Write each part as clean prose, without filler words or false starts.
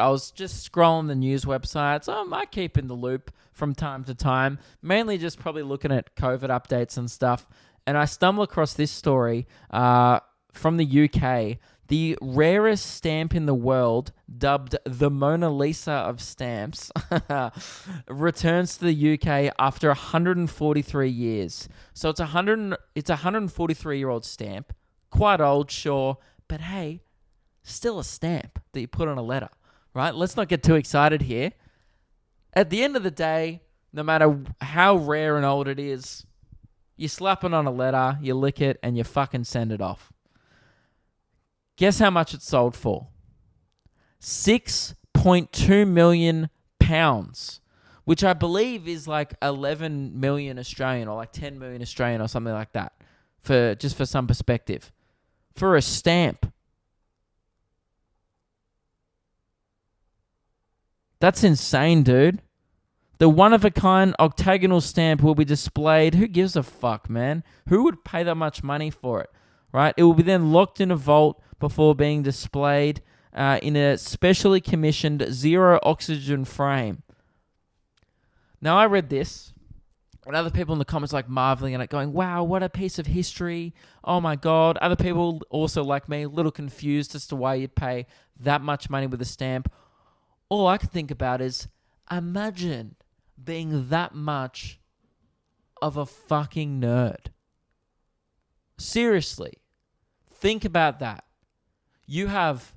I was just scrolling the news websites. I keep in the loop from time to time, mainly just probably looking at COVID updates and stuff. And I stumble across this story from the UK. The rarest stamp in the world, dubbed the Mona Lisa of stamps, returns to the UK after 143 years. So it's a 143-year-old stamp. Quite old, sure, but hey, still a stamp that you put on a letter, right? Let's not get too excited here. At the end of the day, no matter how rare and old it is, you slap it on a letter, you lick it, and you fucking send it off. Guess how much it sold for? 6.2 million pounds, which I believe is like 11 million Australian or like 10 million Australian or something like that, for some perspective. For a stamp. That's insane, dude. The one-of-a-kind octagonal stamp will be displayed. Who gives a fuck, man? Who would pay that much money for it, right? It will be then locked in a vault before being displayed in a specially commissioned zero-oxygen frame. Now, I read this, and other people in the comments like marveling at it, going, wow, what a piece of history. Oh, my God. Other people also, like me, a little confused as to why you'd pay that much money with a stamp. All I can think about is, imagine being that much of a fucking nerd. Seriously. Think about that. You have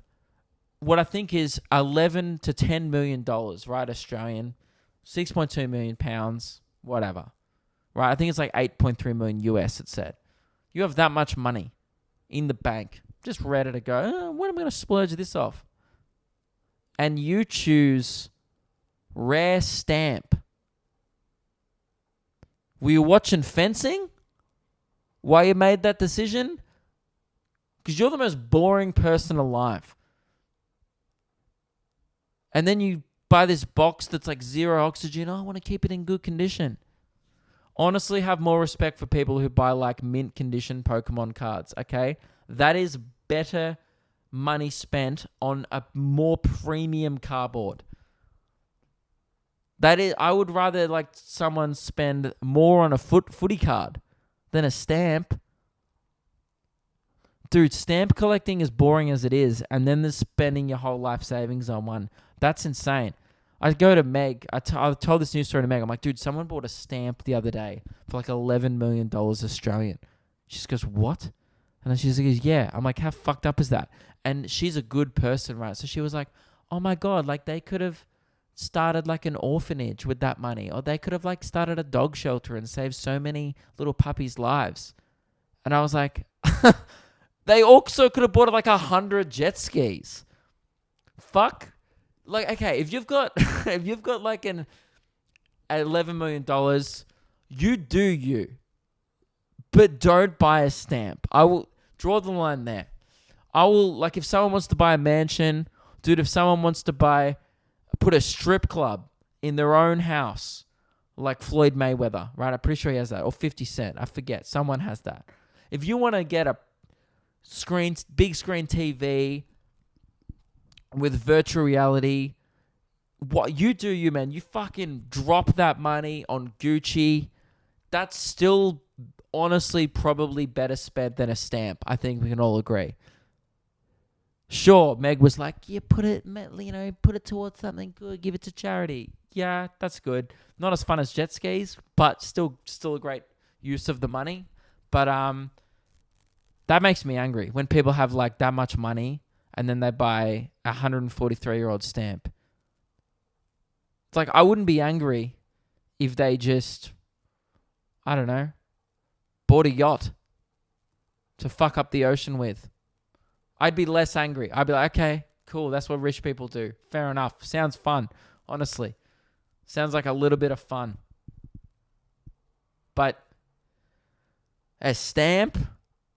what I think is 11 to $10 million, right, Australian? 6.2 million pounds, whatever. Right, I think it's like 8.3 million US, it said. You have that much money in the bank, just ready to go, when am I going to splurge this off? And you choose rare stamp. Were you watching fencing while you made that decision? Because you're the most boring person alive. And then you buy this box that's like zero oxygen. Oh, I want to keep it in good condition. Honestly, have more respect for people who buy like mint condition Pokemon cards, okay? That is better money spent on a more premium cardboard. That is, I would rather like someone spend more on a footy card than a stamp. Dude, stamp collecting is boring as it is, and then there's spending your whole life savings on one. That's insane. I go to Meg. I told this news story to Meg. I'm like, dude, someone bought a stamp the other day for like $11 million Australian. She just goes, what? And then she goes, yeah. I'm like, how fucked up is that? And she's a good person, right? So she was like, oh my God, like they could have started like an orphanage with that money, or they could have like started a dog shelter and saved so many little puppies' lives. And I was like, they also could have bought like 100 jet skis. Fuck. Like, okay, if you've got like an $11 million, you do you. But don't buy a stamp. I will draw the line there. I will, like, if someone wants to buy a mansion, dude, if someone wants to put a strip club in their own house, like Floyd Mayweather, right? I'm pretty sure he has that. Or 50 Cent. I forget. Someone has that. If you want to get a big screen TV with virtual reality, what you do, man, you fucking drop that money on Gucci. That's still honestly probably better spent than a stamp. I think we can all agree. Sure, Meg was like, yeah, put it towards something good, give it to charity. Yeah, that's good. Not as fun as jet skis, but still a great use of the money. But that makes me angry when people have like that much money and then they buy a 143-year-old stamp. It's like, I wouldn't be angry if they just, I don't know, bought a yacht to fuck up the ocean with. I'd be less angry. I'd be like, okay, cool. That's what rich people do. Fair enough. Sounds fun, honestly. Sounds like a little bit of fun. But a stamp,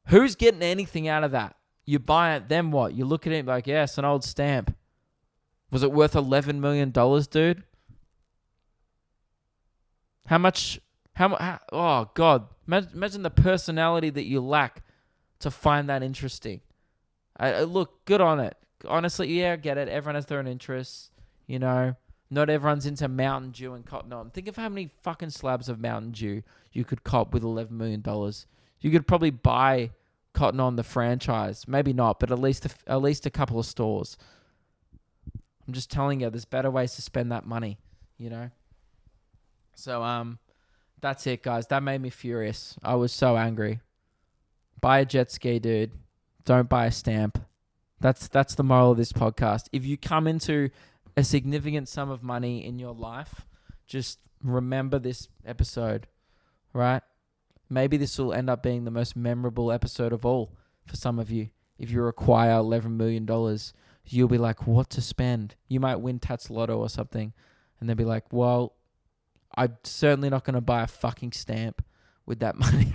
who's getting anything out of that? You buy it, then what? You look at it like, yeah, it's an old stamp. Was it worth $11 million, dude? How much? Oh, God. Imagine the personality that you lack to find that interesting. Look, good on it. honestly, yeah, I get it. Everyone has their own interests. You know, not everyone's into Mountain Dew and Cotton On. Think of how many fucking slabs of Mountain Dew you could cop with $11 million. You could probably buy Cotton On the franchise. Maybe not, but at least a couple of stores. I'm just telling you, there's better ways to spend that money, you know? So, that's it, guys. That made me furious. I was so angry. Buy a jet ski, dude. Don't buy a stamp. That's the moral of this podcast. If you come into a significant sum of money in your life, just remember this episode, right? Maybe this will end up being the most memorable episode of all for some of you. If you acquire $11 million, you'll be like, what to spend? You might win Tats Lotto or something. And they'll be like, well, I'm certainly not going to buy a fucking stamp with that money.